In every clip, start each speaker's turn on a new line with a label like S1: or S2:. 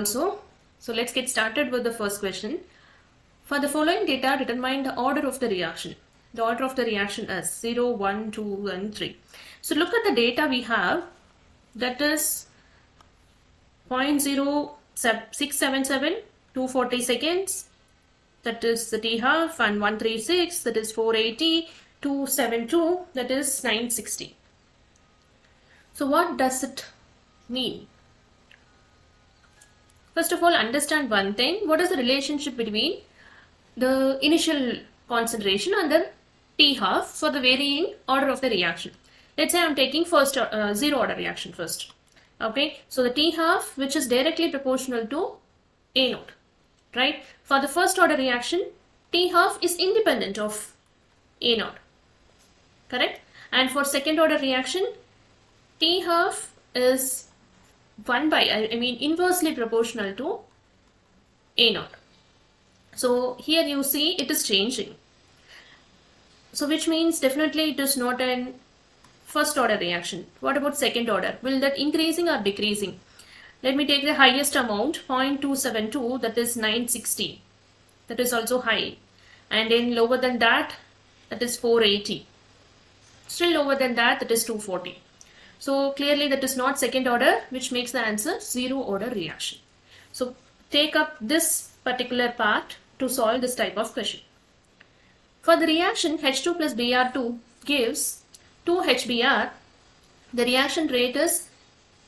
S1: also. So let's get started with the first question. For the following data, determine the order of the reaction. The order of the reaction is 0, 1, 2, and 3. So look at the data we have. That is 0.0677, 240 seconds. That is the T half, and 136, that is 480, 272, that is 960. So what does it mean? First of all, understand one thing. What is the relationship between the initial concentration and the T half for the varying order of the reaction? Let's say I'm taking first zero order reaction first. Okay, so the T half, which is directly proportional to A naught, right? For the first order reaction, T half is independent of A naught, correct? And for second order reaction, T half is inversely proportional to A naught. So here you see it is changing. So which means definitely it is not an first order reaction. What about second order? Will that increasing or decreasing? Let me take the highest amount, 0.272, that is 960. That is also high. And then lower than that, that is 480. Still lower than that, that is 240. So clearly that is not second order, which makes the answer zero order reaction. So take up this particular part to solve this type of question. For the reaction H2 plus Br2 gives 2HBr, the reaction rate is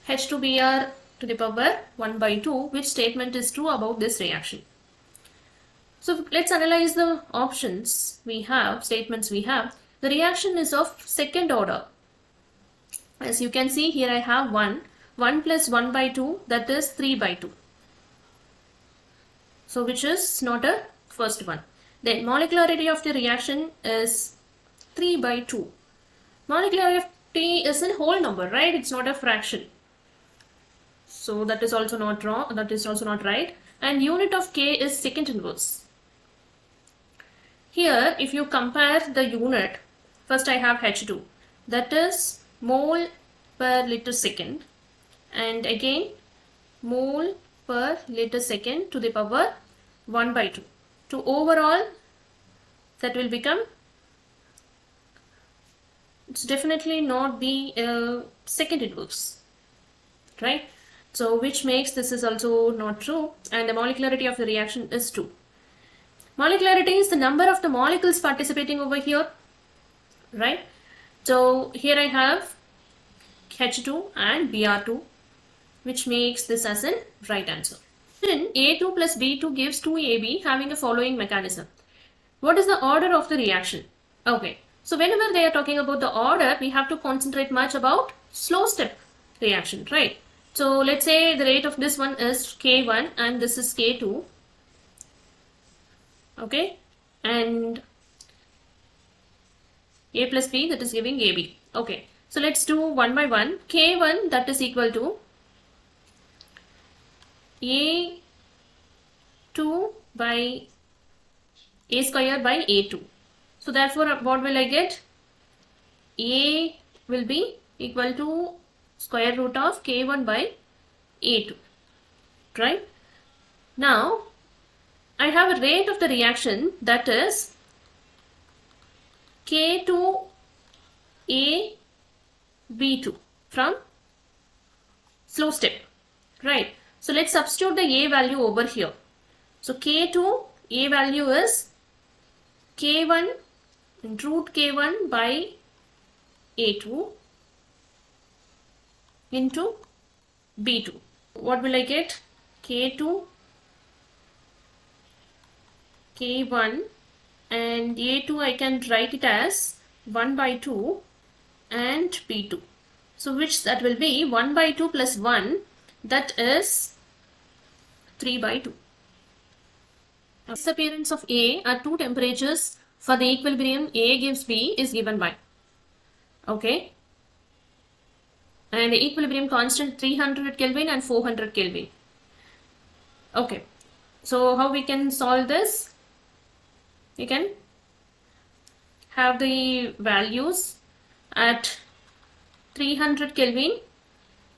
S1: H2Br to the power 1 by 2. Which statement is true about this reaction? So let's analyze the options we have, statements we have. The reaction is of second order. As you can see here I have 1 plus 1 by 2, that is 3 by 2. So which is not a first one. Then molecularity of the reaction is 3 by 2. Molecularity is a whole number, right? It's not a fraction. So that is also not wrong. That is also not right. And unit of K is second inverse. Here if you compare the unit, first I have H2. That is mole per liter second, and again mole per liter second to the power 1 by 2. To overall, that will become, it's definitely not be a second inverse, right? So which makes this is also not true, and the molecularity of the reaction is 2. Molecularity is the number of the molecules participating over here, right? So here I have H2 and Br2, which makes this as a right answer. Then A2 plus B2 gives 2AB having the following mechanism. What is the order of the reaction? Okay, so whenever they are talking about the order, we have to concentrate much about slow step reaction, right? So let's say the rate of this one is K1 and this is K2. Okay, and A plus B, that is giving AB. Okay, so let's do one by one. K1, that is equal to A2 by A square by A2. So therefore what will I get? A will be equal to square root of K1 by A2, right? Now I have a rate of the reaction, that is K2 A B2 from slow step, right? So let's substitute the A value over here. So K2 A value is K1 root K1 by A2 into B2. What will I get? K2 K1 and A2 I can write it as 1 by 2 and B2. So which that will be 1 by 2 plus 1, that is 3 by 2. Disappearance of A at two temperatures for the equilibrium A gives B is given by. Okay. And the equilibrium constant 300 Kelvin and 400 Kelvin. Okay. So how we can solve this? We can have the values at 300 Kelvin,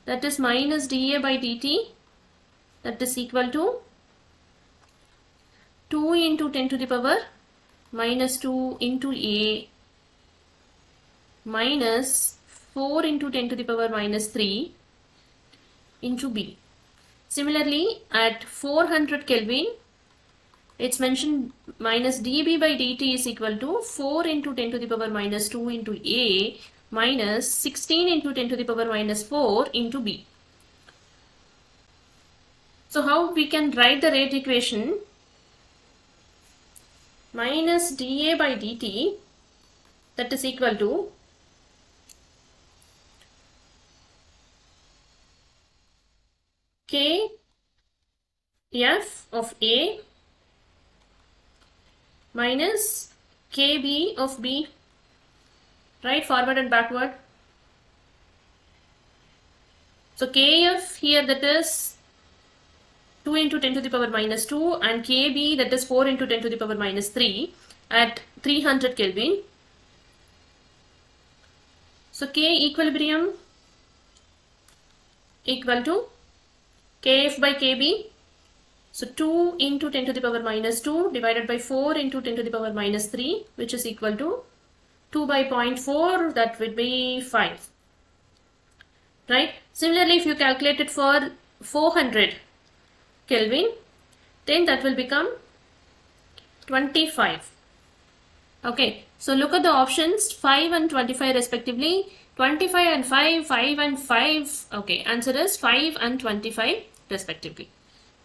S1: that is minus dA by dt that is equal to 2 into 10 to the power minus 2 into A minus 4 into 10 to the power minus 3 into B. Similarly, at 400 Kelvin, it's mentioned minus dB by dt is equal to 4 into 10 to the power minus 2 into A minus 16 into 10 to the power minus 4 into B. So how we can write the rate equation? Minus dA by dt, that is equal to Kf of A minus Kb of B, right, forward and backward. So Kf here, that is 2 into 10 to the power minus 2, and Kb, that is 4 into 10 to the power minus 3 at 300 Kelvin. So K equilibrium equal to Kf by Kb. So 2 into 10 to the power minus 2 divided by 4 into 10 to the power minus 3, which is equal to 2 by 0.4, that would be 5. Right? Similarly, if you calculate it for 400 Kelvin, then that will become 25. Okay, so look at the options 5 and 25 respectively. 25 and 5, 5 and 5. Okay, answer is 5 and 25 respectively.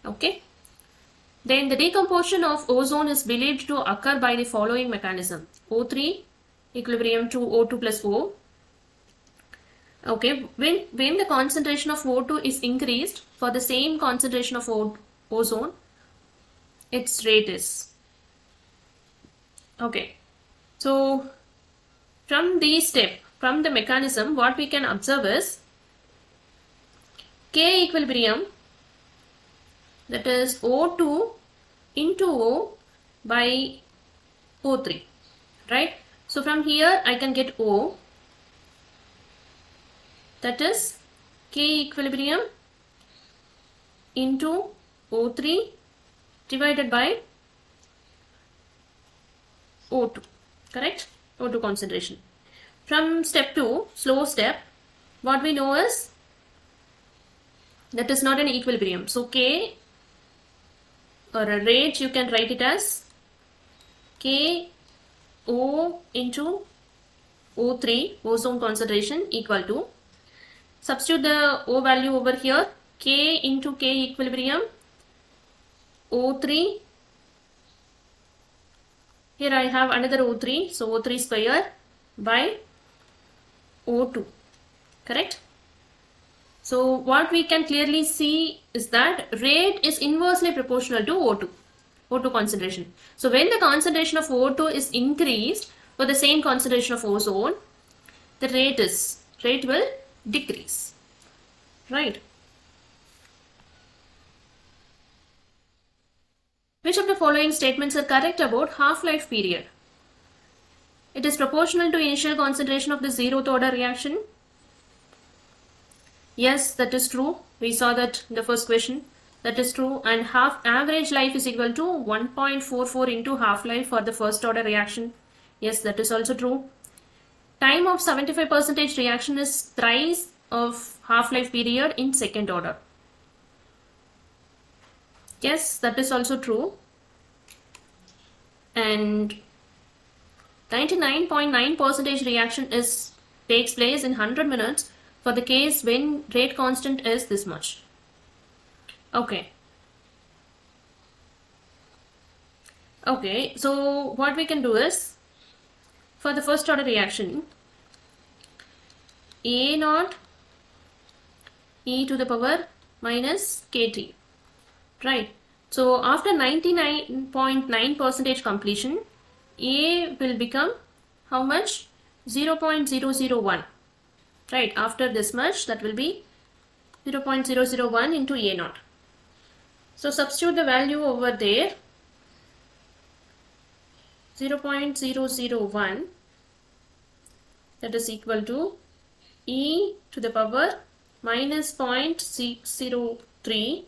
S1: Okay. Then the decomposition of ozone is believed to occur by the following mechanism. O3 equilibrium to O2 plus O. Okay, when the concentration of O2 is increased for the same concentration of ozone, its rate is. Okay, so from these steps, from the mechanism, what we can observe is K equilibrium, that is O2 into O by O3, right? So from here I can get O, that is K equilibrium into O3 divided by O2, correct? O2 concentration. From step 2, slow step, what we know is that is not an equilibrium. So K, or a rate, you can write it as K O into O3, ozone concentration, equal to, substitute the O value over here, K into K equilibrium, O3, here I have another O3, so O3 square by O2, correct? So what we can clearly see is that rate is inversely proportional to O2 concentration. So when the concentration of O2 is increased for the same concentration of ozone, the rate will decrease, right? Which of the following statements are correct about half-life period? It is proportional to initial concentration of the zeroth order reaction. Yes, that is true. We saw that in the first question. That is true. And average life is equal to 1.44 into half-life for the first order reaction. Yes, that is also true. Time of 75% reaction is thrice of half-life period in second order. Yes, that is also true. And 99.9% reaction takes place in 100 minutes for the case when rate constant is this much. Okay. Okay, so what we can do is, for the first order reaction, A naught e to the power minus kT, right? So after 99.9% completion, A will become how much? 0.001, right? After this much, that will be 0.001 into A naught. So substitute the value over there, 0.001, that is equal to e to the power minus 0.603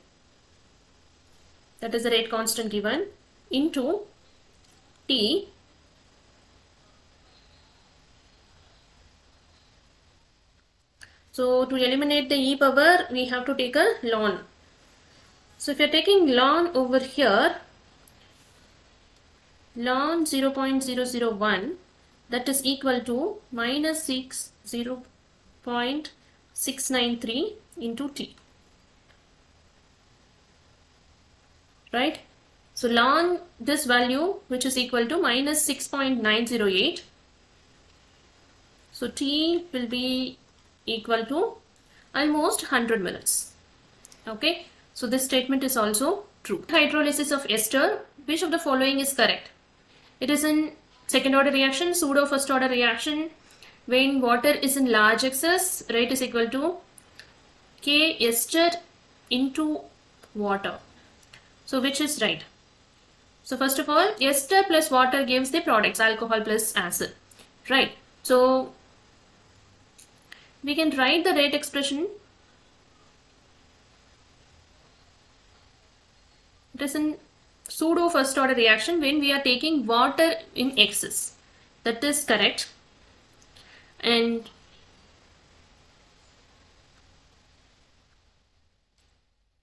S1: that is the rate constant given, into T. So to eliminate the e power, we have to take a ln. So if you're taking ln over here, ln 0.001, that is equal to minus 0.693 into T. Right? So ln this value, which is equal to minus 6.908. So T will be equal to almost 100 minutes. Okay. So this statement is also true. Hydrolysis of ester, which of the following is correct? It is in second order reaction, pseudo first order reaction. When water is in large excess, rate is equal to K ester into water. So which is right? So first of all, ester plus water gives the products, alcohol plus acid. Right. So we can write the rate expression. It is in pseudo first order reaction when we are taking water in excess. That is correct. And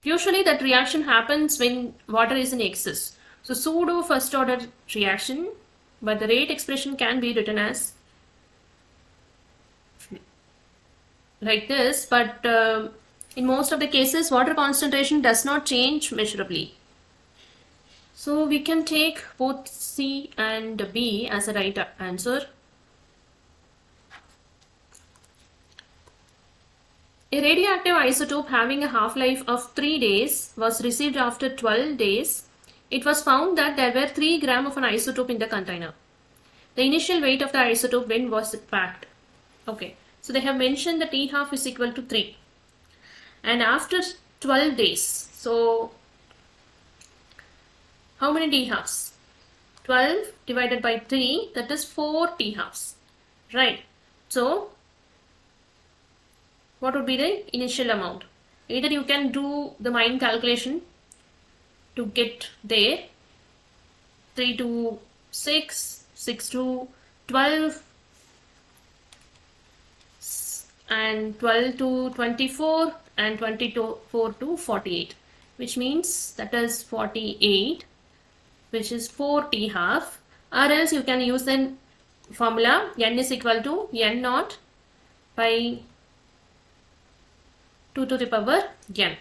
S1: usually that reaction happens when water is in excess. So pseudo first order reaction, but the rate expression can be written as like this, but in most of the cases water concentration does not change measurably. So we can take both C and B as a right answer. A radioactive isotope having a half-life of 3 days was received after 12 days. It was found that there were 3 grams of an isotope in the container. The initial weight of the isotope when was it packed? Okay, so they have mentioned that T half is equal to 3. And after 12 days, so how many T halves? 12 divided by 3, that is 4 T halves. Right, so what would be the initial amount? Either you can do the mind calculation to get there. 3 to 6, 6 to 12, and 12 to 24, and 24 to 48, which means that is 48, which is 4 T half, or else you can use the formula n is equal to n naught by 2 to the power n.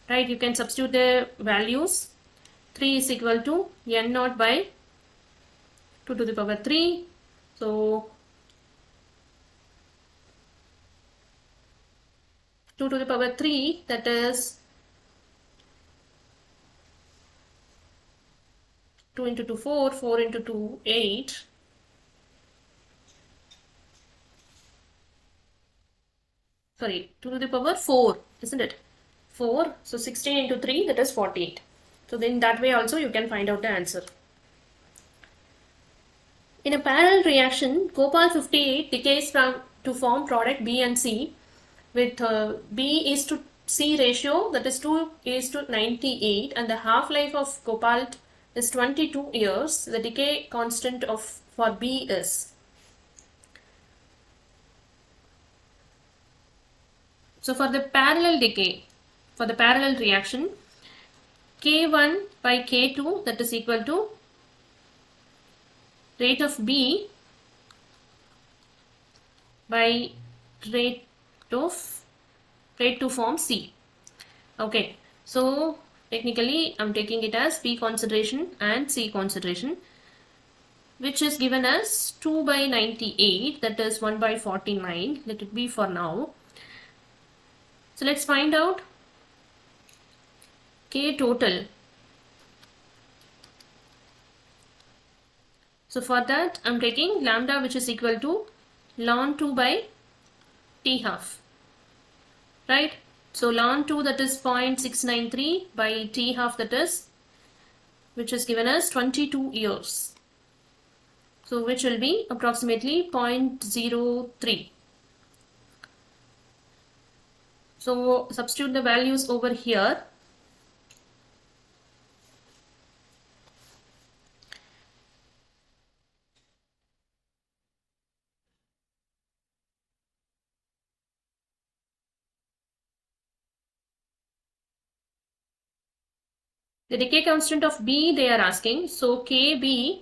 S1: Right, you can substitute the values. 3 is equal to n naught by 2 to the power 3. So 2 to the power 3, that is 2 into 2 4, 4 into 2 8. Sorry, 2 to the power 4, isn't it? 4, so 16 into 3, that is 48. So then that way also you can find out the answer. In a parallel reaction, copal 58 decays to form product B and C with B is to C ratio, that is 2 is to 98, and the half-life of cobalt is 22 years. The decay constant for B is. So for the parallel decay, for the parallel reaction, K1 by K2, that is equal to rate of B by rate to form C. Okay, so technically I'm taking it as B concentration and C concentration, which is given as 2 by 98, that is 1 by 49. Let it be for now. So let's find out K total. So for that I'm taking lambda, which is equal to ln 2 by T half. Right? So ln 2, that is 0.693 by T half, that is, which is given as 22 years. So which will be approximately 0.03. So substitute the values over here. The decay constant of B they are asking. So Kb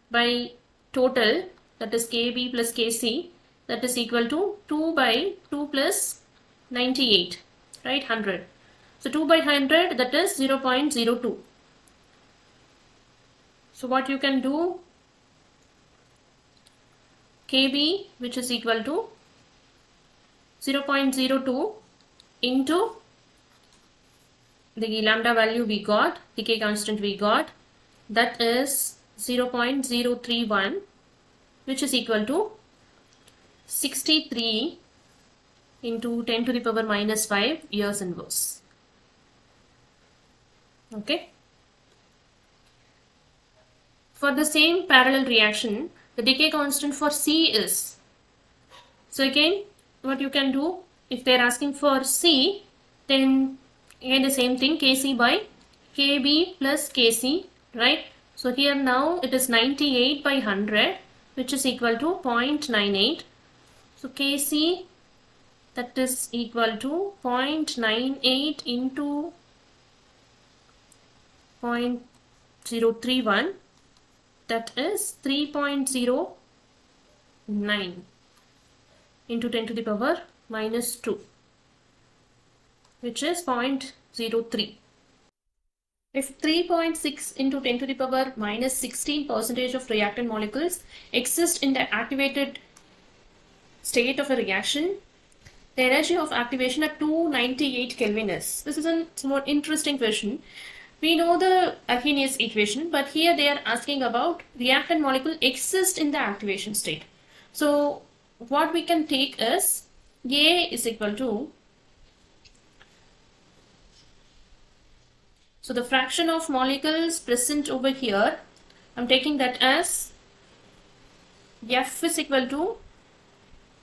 S1: by total, that is Kb plus Kc, that is equal to 2 by 2 plus 98, right, 100. So 2 by 100, that is 0.02. So what you can do, Kb, which is equal to 0.02 into the lambda value we got, decay constant we got, that is 0.031, which is equal to 63 into 10 to the power minus 5 years inverse. Okay. For the same parallel reaction, the decay constant for C is, so again what you can do, if they are asking for C, then again the same thing, Kc by Kb plus Kc, right? So here now it is 98 by 100, which is equal to 0.98. So Kc, that is equal to 0.98 into 0.031, that is 3.09 into 10 to the power minus 2, which is 0.03. If 3.6 into 10 to the power minus 16% of reactant molecules exist in the activated state of a reaction, the energy of activation at 298 Kelvin is. This is a somewhat interesting question. We know the Arrhenius equation, but here they are asking about reactant molecule exist in the activation state. So what we can take is A is equal to, so the fraction of molecules present over here, I'm taking that as F is equal to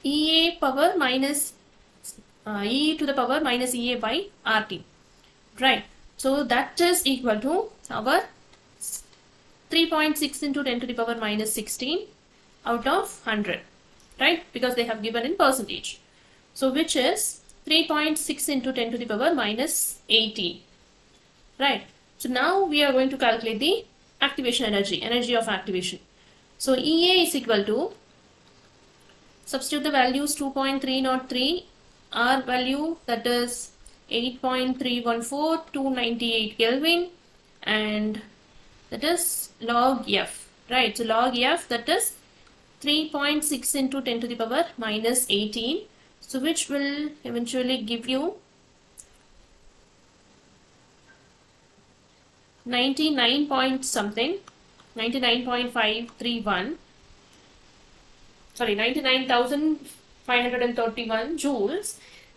S1: EA power minus E to the power minus EA by RT, right? So that is equal to our 3.6 into 10 to the power minus 16 out of 100, right? Because they have given in percentage. So which is 3.6 into 10 to the power minus 18, right? So now we are going to calculate the activation energy of activation. So EA is equal to, substitute the values 2.303, R value that is 8.314, 298 Kelvin, and that is log F, right? So log F, that is 3.6 into 10 to the power minus 18, so which will eventually give you 99 point something, 99.531, sorry, 99,531 joules.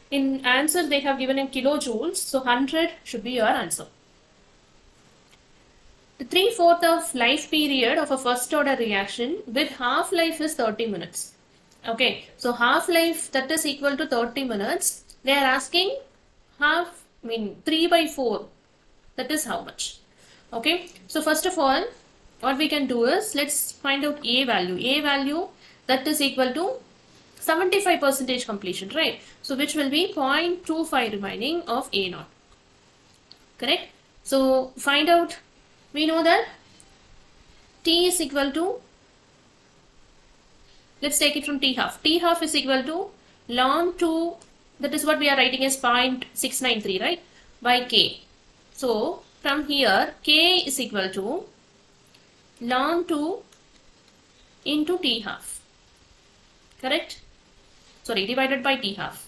S1: In answer they have given in kilojoules, so 100 should be your answer. The 3/4 of life period of a first order reaction with half-life is 30 minutes. Okay, so half-life, that is equal to 30 minutes. They are asking 3/4, that is how much? Okay, so first of all, what we can do is, let's find out A value. A value, that is equal to 75% completion, right? So which will be 0.25 remaining of A0, correct? So find out, we know that T is equal to, let's take it from T half. T half is equal to ln 2, that is what we are writing as 0.693, right, by K. So from here K is equal to ln 2 into T half, correct? Sorry, divided by T half.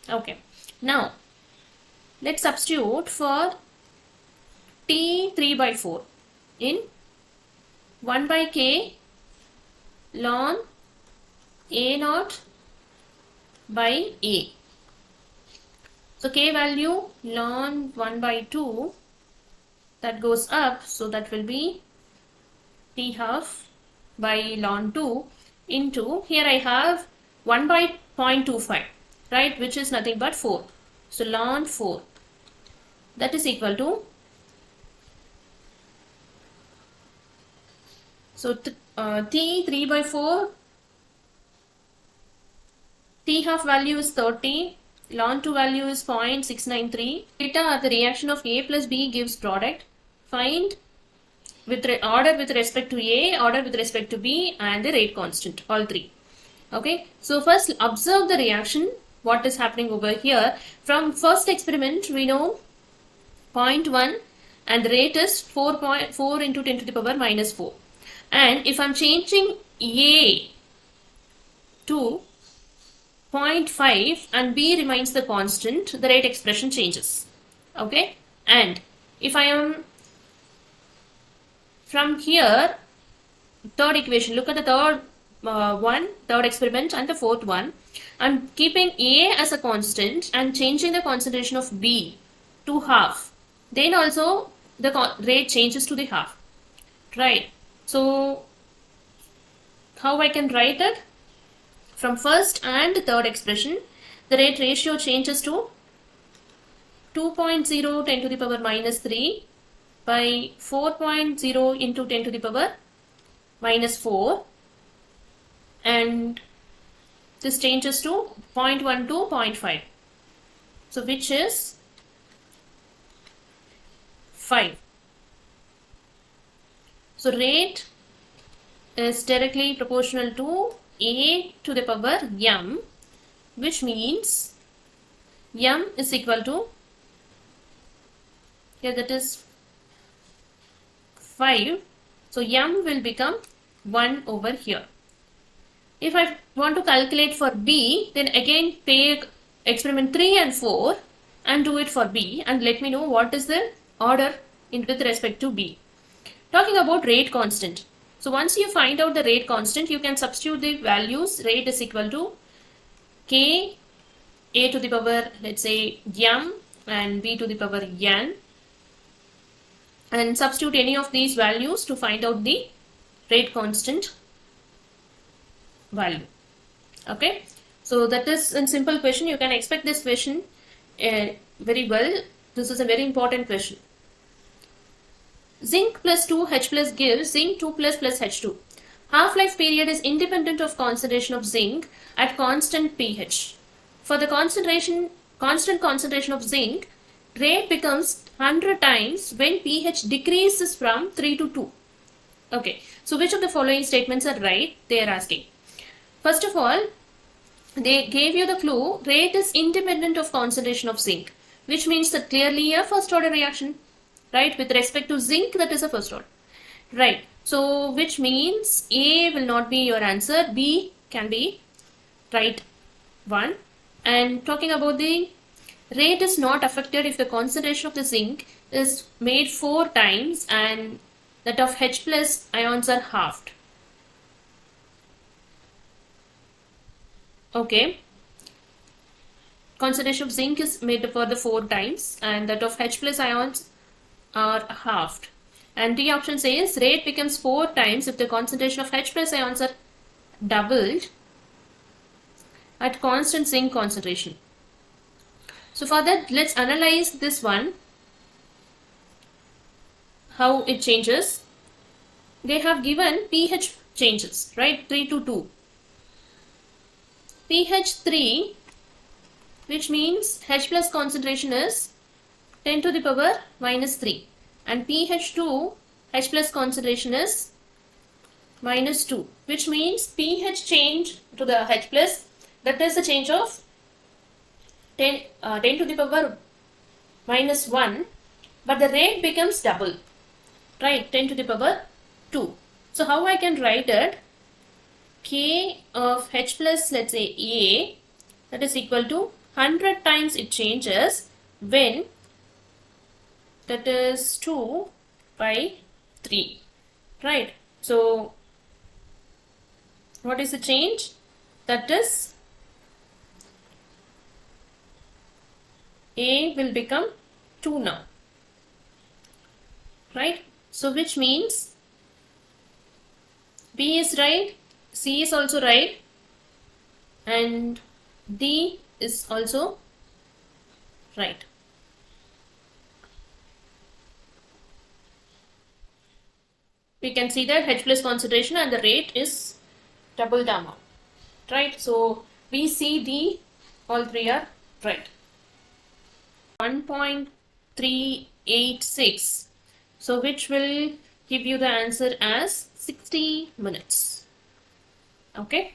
S1: Okay, now let's substitute for T 3/4 in 1 by K ln A0 by A. So K value ln 1 by 2, that goes up, so that will be T half by ln 2 into, here I have 1 by 0.25, right, which is nothing but 4. So ln 4, that is equal to, so T 3/4, T half value is 30, ln 2 value is 0.693. Theta are the reaction of A plus B gives product. Find order with respect to A, order with respect to B, and the rate constant, all three. Okay, so first observe the reaction, what is happening over here. From first experiment, we know 0.1 and the rate is 4.4 into 10 to the power minus 4. And if I'm changing A to 0.5 and B remains the constant, the rate expression changes. Okay, and if I am from here, third equation, look at the third experiment and the fourth one. I'm keeping A as a constant and changing the concentration of B to half. Then also the rate changes to the half. Right. So how I can write it? From first and third expression, the rate ratio changes to 2.0 10 to the power minus 3 by 4.0 into 10 to the power minus 4, and this changes to 0.1 to 0.5. So which is 5. So rate is directly proportional to A to the power m, which means m is equal to, here that is 5. So m will become 1 over here. If I want to calculate for B, then again take experiment 3 and 4 and do it for B and let me know what is the order with respect to B. Talking about rate constant. So once you find out the rate constant, you can substitute the values. Rate is equal to K A to the power, let's say m, and B to the power n, and substitute any of these values to find out the rate constant value. Okay, so that is a simple question. You can expect this question very well. This is a very important question. Zinc plus 2H plus gives zinc 2 plus H2. Half-life period is independent of concentration of zinc at constant pH. For the constant concentration of zinc, rate becomes 100 times when pH decreases from 3 to 2. Okay, so which of the following statements are right? They are asking. First of all, they gave you the clue, rate is independent of concentration of zinc, which means that clearly a first order reaction, right? With respect to zinc, that is a first order, right? So which means A will not be your answer, B can be right one. And talking about the rate is not affected if the concentration of the zinc is made 4 times and that of H plus ions are halved. Okay, concentration of zinc is made for the 4 times and that of H plus ions are halved. And D option says rate becomes 4 times if the concentration of H plus ions are doubled at constant zinc concentration. So for that, let's analyze this one, how it changes. They have given pH changes, right? 3 to 2. pH 3, which means H plus concentration is 10 to the power minus 3, and pH 2, H plus concentration is minus 2, which means pH change to the H plus, that is the change of 10 to the power minus 1, but the rate becomes double, right? 10 to the power 2. So how I can write it? K of H plus, let's say A, that is equal to 100 times it changes when, that is 2 by 3, right? So what is the change? That is A will become 2 now, right? So which means B is right, C is also right, and D is also right. We can see that H plus concentration and the rate is double the amount, right? So B, C, D, all three are right. 1.386. So which will give you the answer as 60 minutes. Okay.